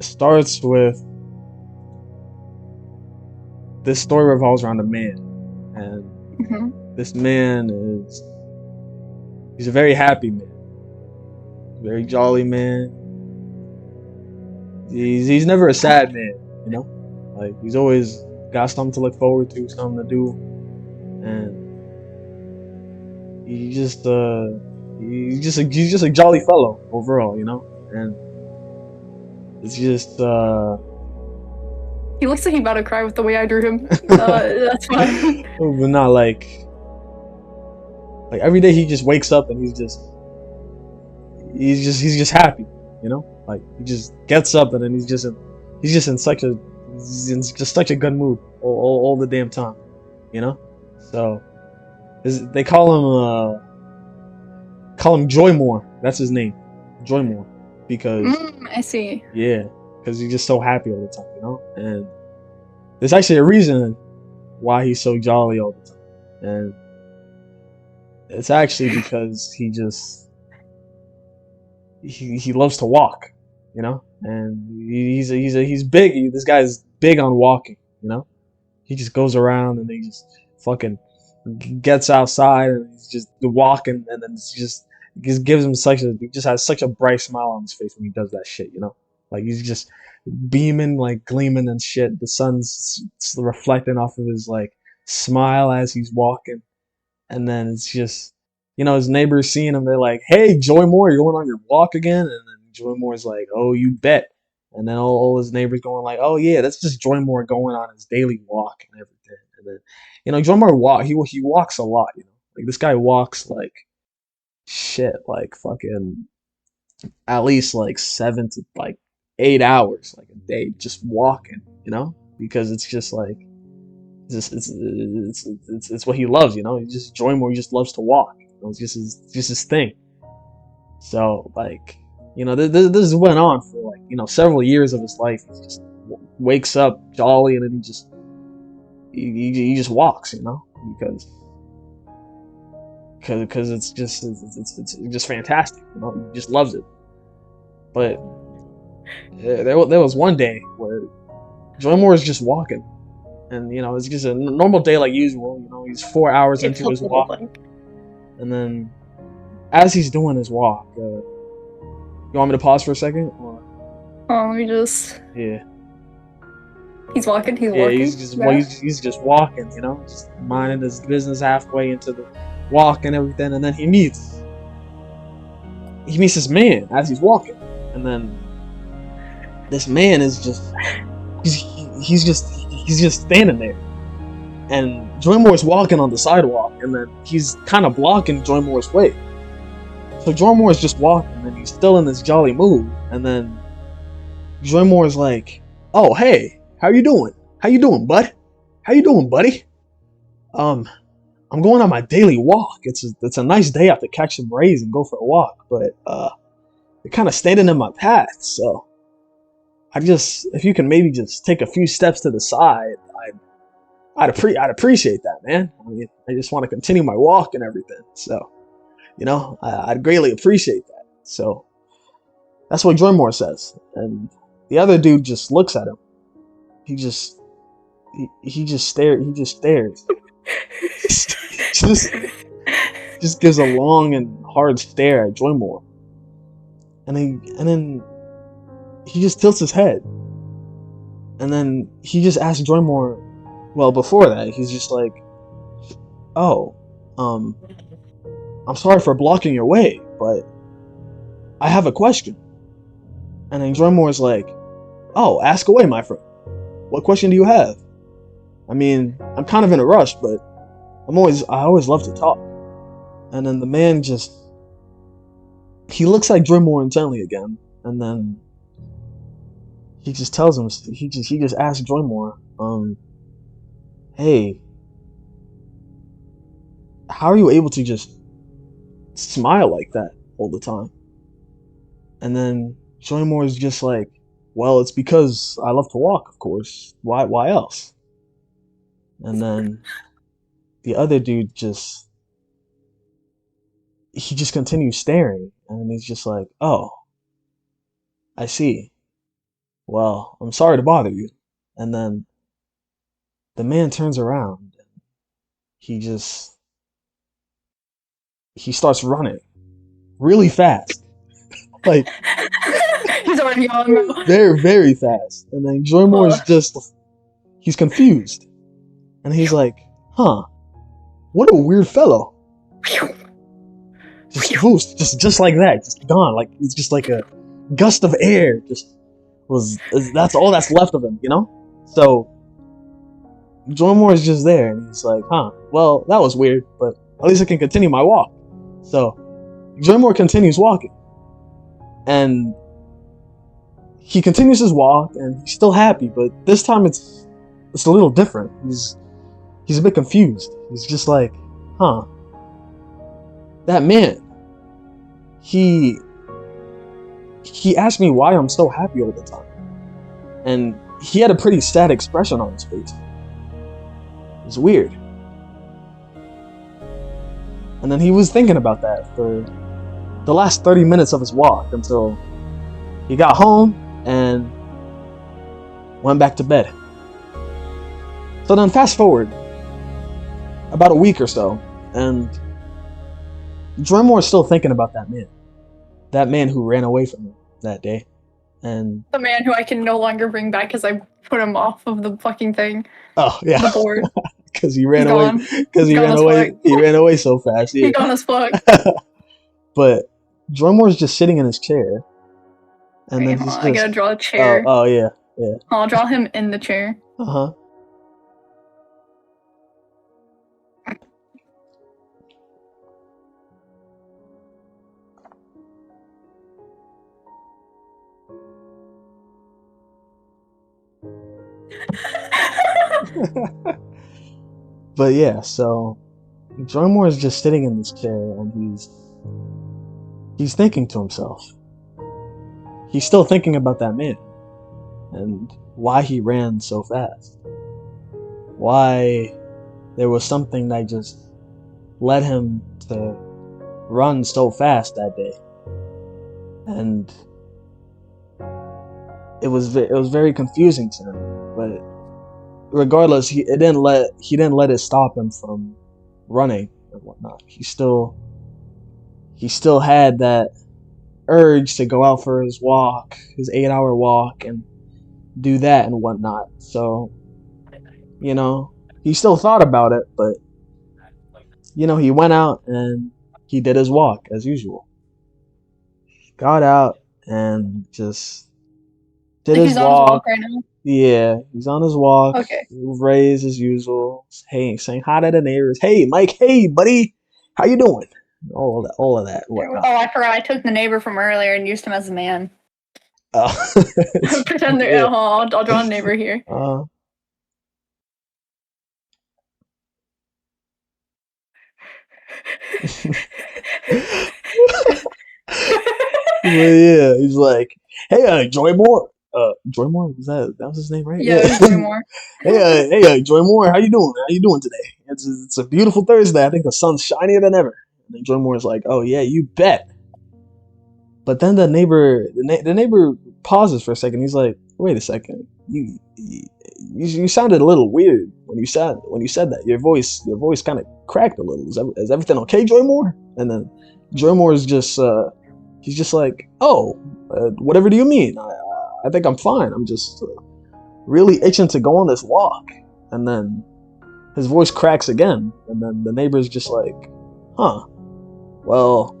It starts with this story revolves around a man, and Hmm. this man he's a very happy man, very jolly man. He's never a sad man, you know. Like he's always got something to look forward to, something to do, and he just he's just a jolly fellow overall, you know. And it's just He looks like he about to cry with the way I drew him. That's fine. but not like every day he just wakes up and he's just happy, you know. Like he just gets up and then he's just in such a he's in just such a good mood all the damn time, you know. So they call him Joymore. That's his name, Joymore, because I see. yeah, because he's just so happy all the time, you know. And there's actually a reason why he's so jolly all the time, and it's actually because he loves to walk, you know, and he's big. This guy's big on walking, you know. He just goes around and he just fucking gets outside and he's just walking, and then it's just gives him he just has such a bright smile on his face when he does that shit, you know. Like he's just beaming, like gleaming and shit. The sun's reflecting off of his like smile as he's walking, and then it's just, you know, his neighbors seeing him, they're like, "Hey, Joy Moore, you're going on your walk again?" And then Joy Moore's like, "Oh, you bet." And then all his neighbors going like, "Oh yeah, that's just Joy Moore going on his daily walk and everything." And then, you know, Joy Moore he walks a lot, you know. Like this guy walks like shit, like fucking at least like 7 to like 8 hours like a day just walking, you know, because it's just like it's what he loves, you know. He just Joy Moore, he just loves to walk. You know? It's just his thing. So like, you know, this went on for like, you know, several years of his life. He just wakes up jolly and then he just walks, you know, because it's just fantastic, you know. He just loves it. But there was one day where Joy Moore is just walking, and you know it's just a normal day like usual. You know, he's 4 hours It's into his helpful to walk, think. and then as he's doing his walk, you want me to pause for a second? Or, Oh, let me just. yeah, He's walking. He's yeah, walking. Yeah. he's just walking, you know, just minding his business halfway into the walk and everything, and then he meets this man as he's walking, and then this man is just he's he's just standing there, and Joy Moore's walking on the sidewalk, and then he's kind of blocking Joy Moore's way. So Joy Moore's just walking, and he's still in this jolly mood, and then Joy Moore's like, "Oh, hey, how you doing? How you doing, bud? How you doing, buddy? Um, I'm going on my daily walk. It's a nice day out to catch some rays and go for a walk, but they're kind of standing in my path. So if you can maybe just take a few steps to the side, I'd appreciate that, man. I mean, I just want to continue my walk and everything. So, you know, I'd greatly appreciate that." So that's what Joymore says, and the other dude just looks at him. He just he just stares. He just stares. just just gives a long and hard stare at Joymore, and then he just tilts his head, and then he just asks Joymore. Well, before that, he's just like, "Oh, um, I'm sorry for blocking your way, but I have a question." And then Joymore's like, "Oh, ask away, my friend. What question do you have? I mean, I'm kind of in a rush, but I always love to talk." And then the man he looks like Joymore intently again, and then he just tells him, he just asks Joymore, "Hey, how are you able to just smile like that all the time?" And then Joymore is just like, "Well, it's because I love to walk, of course. Why else?" And then the other dude he just continues staring, and he's just like, "Oh, I see. well, I'm sorry to bother you. And then the man turns around. He just he starts running really fast, like He's already on though. very very fast. And then Joymore's Oh. just he's confused, and he's like, "Huh? What a weird fellow." Just boost, just like that, just gone. Like it's just like a gust of air. Just that's all that's left of him, you know. So Joymore is just there, and he's like, "Huh? Well, that was weird, but at least I can continue my walk." So Joymore continues walking, and he continues his walk, and he's still happy, but this time it's a little different. He's a bit confused. He's just like, "Huh? That man. He asked me why I'm so happy all the time, and he had a pretty sad expression on his face. It's weird." And then he was thinking about that for the last 30 minutes of his walk until he got home and went back to bed. So then fast forward about a week or so, and Joymore is still thinking about that man who ran away from him that day. And The man who I can no longer bring back because I put him off of the fucking thing. oh yeah, The board. because he ran He's away. gone. Because he He's ran gone as away. fuck. He ran away so fast. Yeah. He's gone as fuck. But Joymore's just sitting in his chair, and then he's I just. gotta draw a chair. Oh yeah. I'll draw him in the chair. Uh-huh. But yeah, so Joymore is just sitting in this chair, and he's thinking to himself. He's still thinking about that man and why he ran so fast. Why there was something that just led him to run so fast that day. And it was very confusing to him, but regardless, he didn't let it stop him from running and whatnot. He still had that urge to go out for his walk, his 8-hour walk, and do that and whatnot. So, he still thought about it, but he went out and he did his walk as usual. Got out and just did his walk. He's on his walk right now. Yeah, he's on his walk. Okay. Raised as usual. Hey, saying hi to the neighbors. Hey, Mike. Hey, buddy. How you doing? All of that. Whatnot. Oh, I forgot. I took the neighbor from earlier and used him as a man. Pretend they're. Yeah. I'll draw a neighbor here. Well, yeah, he's like, hey, Joymore. Joymore, that was his name, right? Yeah, it was Joymore. hey, Joymore, how you doing? How you doing today? It's a beautiful Thursday. I think the sun's shinier than ever. And then Joymore's like, oh yeah, you bet. But then the neighbor pauses for a second. He's like, wait a second, you sounded a little weird when you said that. Your voice kind of cracked a little. Is everything okay, Joymore? And then Joymore is just he's just like, oh, whatever do you mean? I think I'm fine. I'm just really itching to go on this walk. And then his voice cracks again, and then the neighbor's just like, huh, well,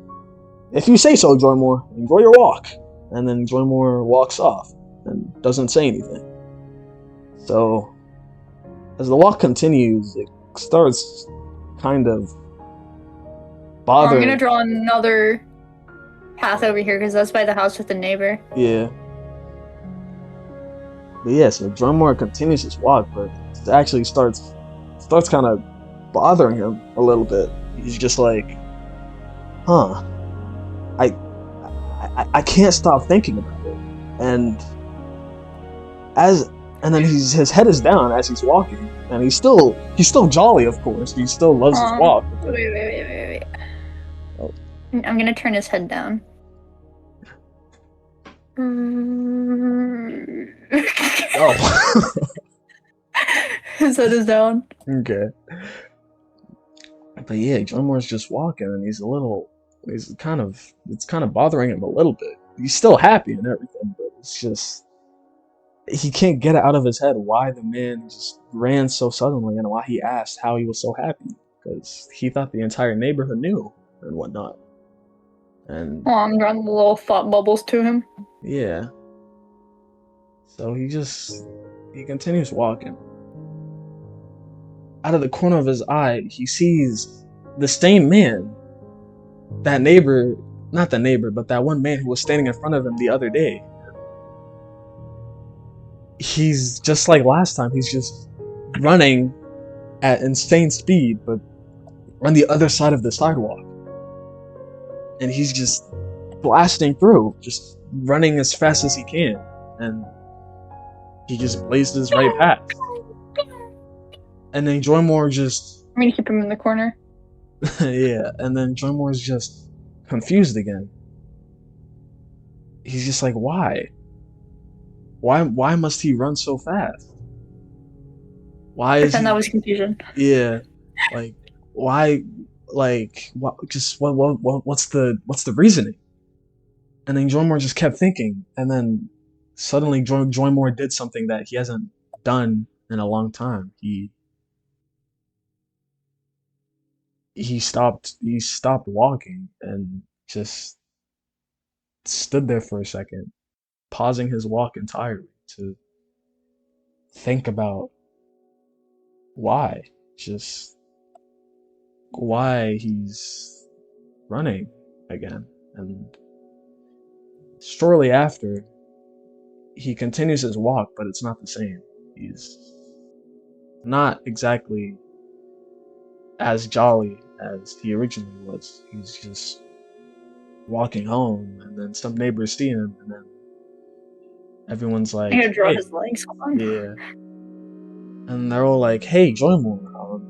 if you say so, Joymore, enjoy your walk. And then Joymore walks off and doesn't say anything. So as the walk continues, it starts kind of bothering. I'm gonna draw another path over here because that's by the house with the neighbor. Yeah. But yeah, so Joymore continues his walk, but it actually starts kind of bothering him a little bit. He's just like, huh, I can't stop thinking about it. And then his head is down as he's walking, and he's still jolly, of course. He still loves his walk. Wait. Oh. I'm gonna turn his head down. Oh. His head is down. Okay. But yeah, Joymore's just walking, and it's kind of bothering him a little bit. He's still happy and everything, but it's just he can't get it out of his head why the man just ran so suddenly and why he asked how he was so happy, because he thought the entire neighborhood knew and whatnot. And Oh, I'm drawing the little thought bubbles to him. yeah, so he continues walking. Out of the corner of his eye, he sees the same man, that neighbor, not the neighbor, but that one man who was standing in front of him the other day. He's just like last time, he's just running at insane speed, but on the other side of the sidewalk. And he's just blasting through, just running as fast as he can. And he just blazes right past. And then Joymore just... I'm gonna keep him in the corner. yeah, and then Joymore's just confused again. He's just like, why? Why must he run so fast? Why is Pretend he... that was confusion. Yeah, like why? Like what? Just what's the reasoning? And then Joymore just kept thinking, and then suddenly Joymore did something that he hasn't done in a long time. He stopped walking and just stood there for a second, pausing his walk entirely to think about why, just why he's running again. And shortly after, he continues his walk, but it's not the same. He's not exactly as jolly as he originally was. He's just walking home, and then some neighbors see him, and then everyone's like, I'm gonna draw hey, his legs. Hold on. yeah. And they're all like, hey, Joymore,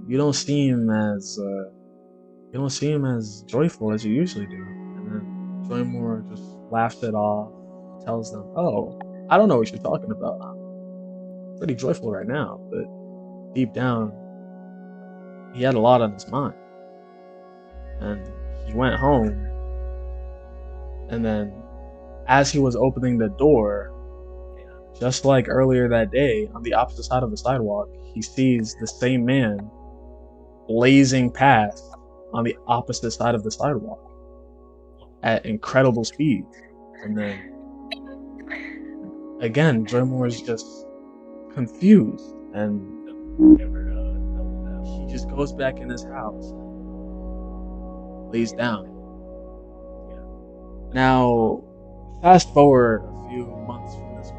you don't seem as joyful as you usually do. And then Joymore just laughs it off, tells them, oh, I don't know what you're talking about. I'm pretty joyful right now, but deep down, he had a lot on his mind. And he went home, and then as he was opening the door, just like earlier that day, on the opposite side of the sidewalk, he sees the same man blazing past on the opposite side of the sidewalk at incredible speed. And then again, Joymore is just confused, and he just goes back in his house, lays down. Now, fast forward a few months from this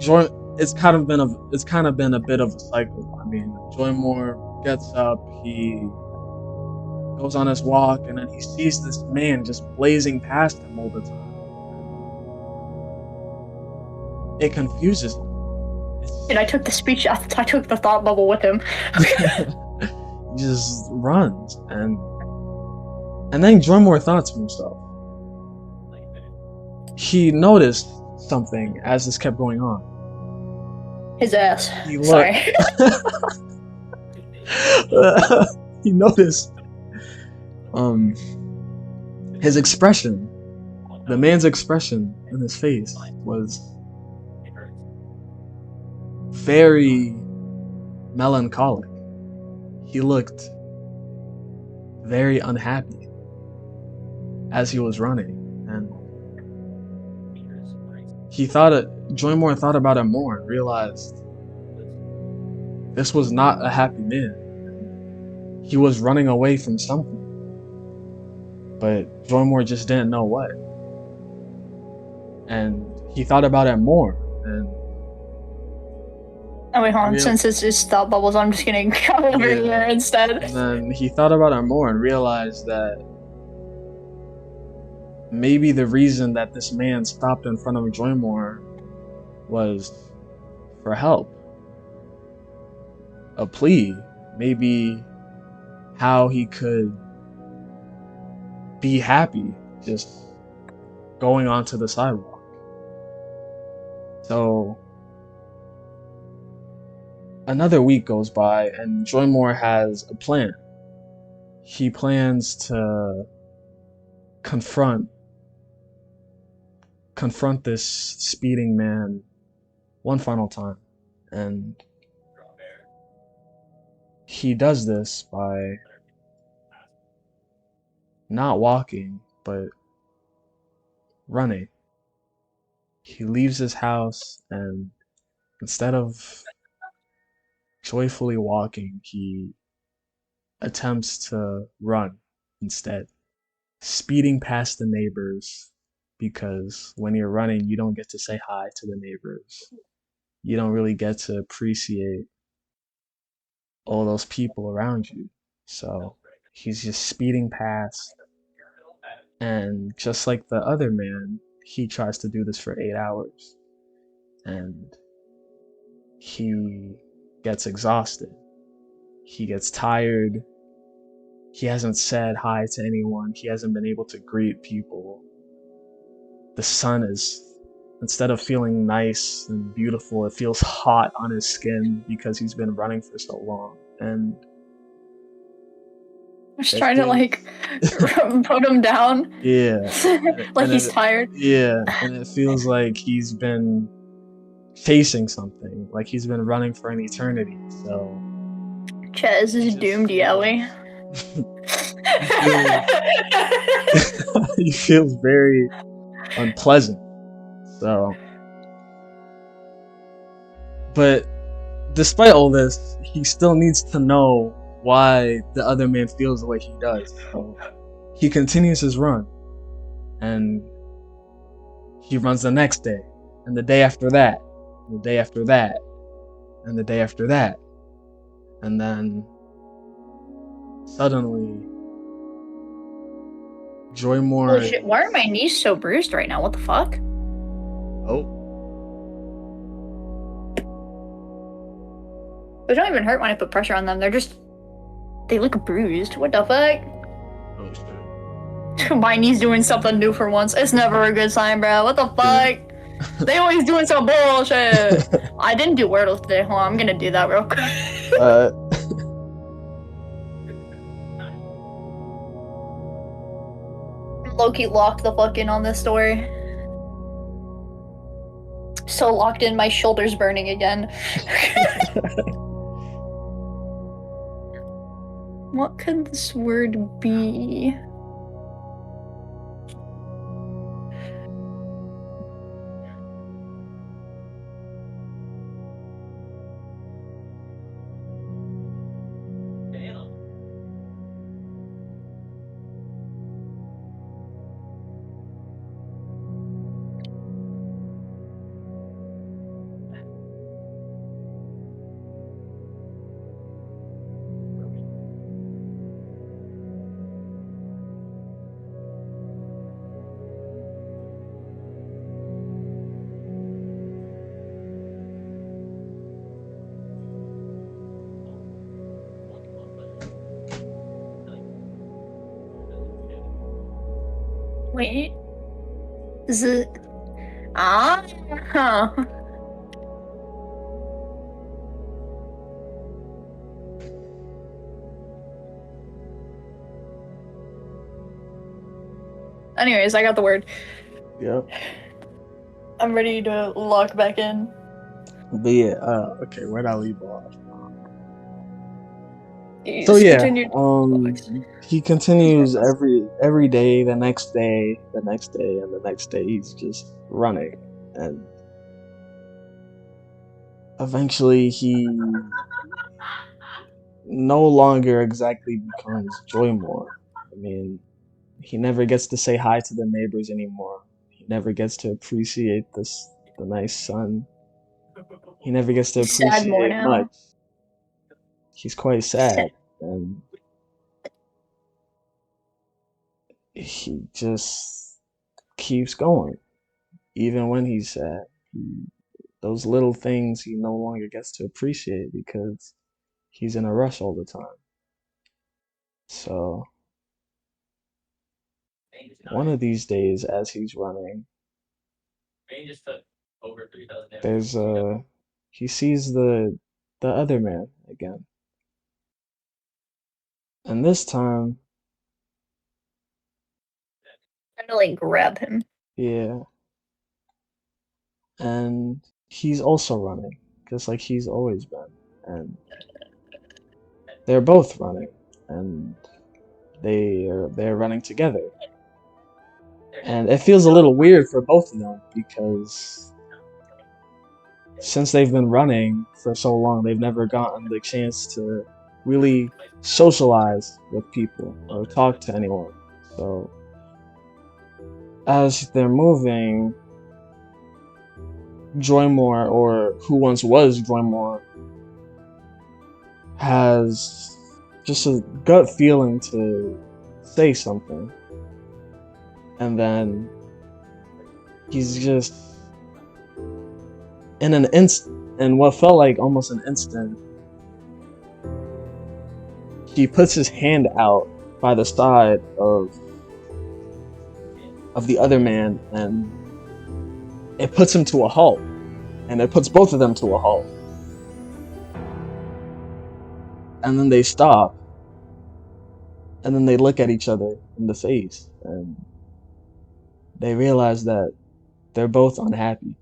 point, it's kind of been a bit of a cycle. I mean, Joymore gets up, he goes on his walk, and then he sees this man just blazing past him all the time. It confuses him. And I took the speech. I took the thought bubble with him. He just runs, and then Joymore thought to himself. He noticed something as this kept going on. His ass. He looked. Sorry. He noticed his expression. The man's expression in his face was very melancholic. He looked very unhappy as he was running, and Joymore thought about it more and realized this was not a happy man. He was running away from something, but Joymore just didn't know what. And he thought about it more, and Oh wait, hold on. Since it's just thought bubbles, I'm just gonna go over here instead. And then he thought about it more and realized that maybe the reason that this man stopped in front of Joymore was for help. A plea. Maybe how he could be happy just going onto the sidewalk. So another week goes by, and Joymore has a plan. He plans to confront confront this speeding man one final time, and he does this by not walking but running. He leaves his house, and instead of joyfully walking, he attempts to run instead, speeding past the neighbors, because when you're running, you don't get to say hi to the neighbors. You don't really get to appreciate all those people around you. So he's just speeding past, and just like the other man, he tries to do this for 8 hours, and he gets exhausted. He gets tired. He hasn't said hi to anyone. He hasn't been able to greet people. The sun is, instead of feeling nice and beautiful, it feels hot on his skin because he's been running for so long. And I'm just it trying to feels, like put him down, yeah, like he's tired. yeah, and it feels like he's been chasing something, like he's been running for an eternity. So Chez he is just doomed, Yelly. feels, he feels, he feels very unpleasant. So, but despite all this, he still needs to know why the other man feels the way he does. So he continues his run, and he runs the next day, and the day after that, and the day after that, and the day after that. And then suddenly, Holy Joymore shit, why are my is. knees so bruised right now? What the fuck? Oh, They don't even hurt when I put pressure on them. They look bruised. What the fuck? oh shit. My knees doing something new for once. It's never a good sign, bro. What the Yeah. fuck? They always doing some bullshit. I didn't do Wordle today. Hold on, I'm gonna do that real quick. uh, Loki locked the fuck in on this story. So locked in, my shoulder's burning again. What could this word be? Wait, is it? Ah. Anyways, I got the word. yep. I'm ready to lock back in. But yeah, okay, where'd I leave off? You So just yeah, continued. he continues every day, the next day, the next day, and the next day. He's just running, and eventually he no longer exactly becomes Joymore. I mean, he never gets to say hi to the neighbors anymore. He never gets to appreciate the nice sun. He never gets to He's sad more appreciate much. now. He's quite He's sad. sad, and he just keeps going, even when he's sad. He, those little things he no longer gets to appreciate because he's in a rush all the time. So one of these days, as he's running, there's he sees the other man again, and this time, Trying to like grab him. yeah, and he's also running, just like he's always been, and they're both running, and they're running together, and it feels a little weird for both of them because since they've been running for so long, they've never gotten the chance to really socialize with people or talk to anyone. So as they're moving, Joymore, or who once was Joymore, has just a gut feeling to say something. And then he's just in an instant, in what felt like almost an instant, he puts his hand out by the side of the other man, and it puts him to a halt, and it puts both of them to a halt. And then they stop, and then they look at each other in the face, and they realize that they're both unhappy,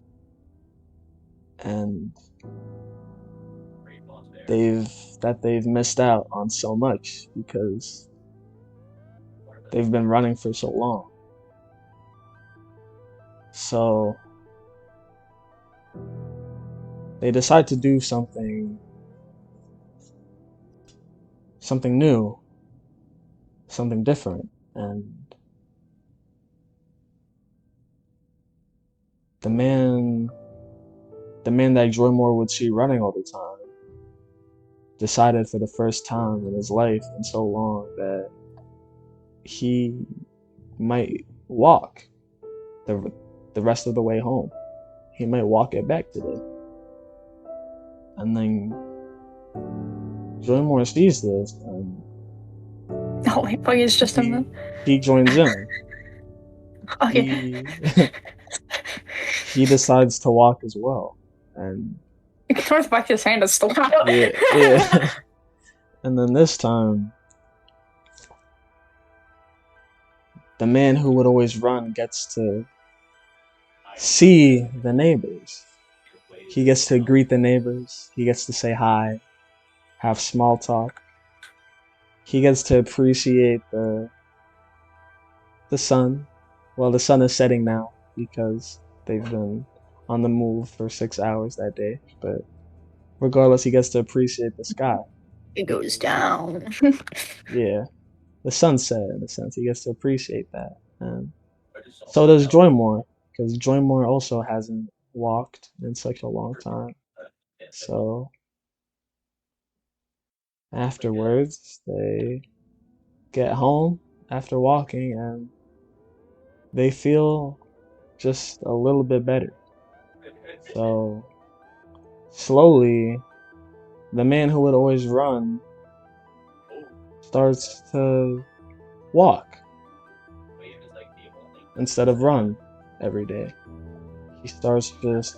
and they've missed out on so much because they've been running for so long. So they decide to do something new, something different, and the man that Joymore would see running all the time decided for the first time in his life in so long that he might walk the rest of the way home. He might walk it back today. And then Joymore sees this, and Oh, wait, fuck, it's just him then. he joins in. Okay. He decides to walk as well, and He throws back his hand and still yeah. And then this time, the man who would always run gets to see the neighbors. He gets to greet the neighbors. He gets to say hi, have small talk. He gets to appreciate the sun. Well, the sun is setting now because they've been on the move for 6 hours that day. But regardless, he gets to appreciate the sky. It goes down. Yeah, the sunset in a sense. He gets to appreciate that. And so does Joymore, because Joymore also hasn't walked in such a long time. So afterwards, they get home after walking, and they feel just a little bit better. So slowly, the man who would always run starts to walk instead of run every day. He starts just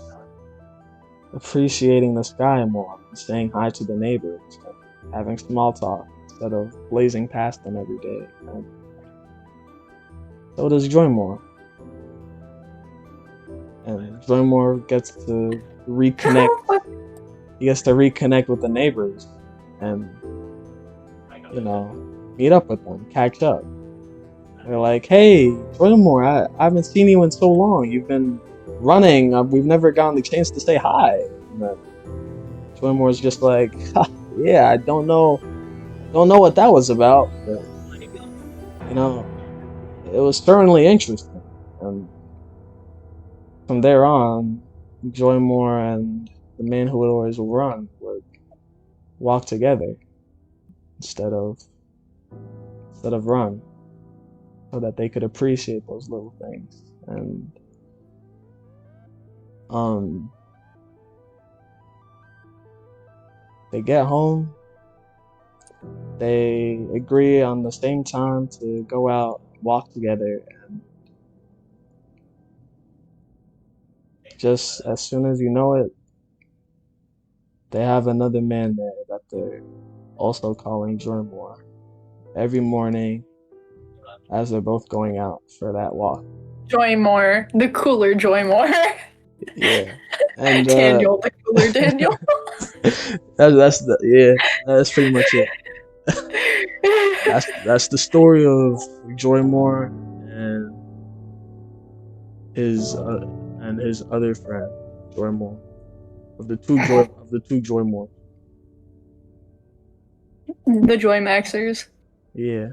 appreciating the sky more, saying hi to the neighbors, and having small talk instead of blazing past them every day. And so does Joymore. And Joymore gets to reconnect. He gets to reconnect with the neighbors and, meet up with them, catch up. They're like, "Hey, Joymore, I haven't seen you in so long. You've been running. We've never gotten the chance to say hi." And then Joymore's just like, "Yeah, I don't know what that was about, but it was certainly interesting." And from there on, Joymore and the man who would always run would walk together instead of run, so that they could appreciate those little things. And they get home, they agree on the same time to go out, walk together, and Just as soon as you know it, they have another man there that they're also calling Joymore every morning as they're both going out for that walk. Joymore, the cooler Joymore. Yeah, and Daniel, the cooler Daniel. that's pretty much it. That's the story of Joymore and his other friend Joymore of the two Joymore. The Joy Maxers. Yeah.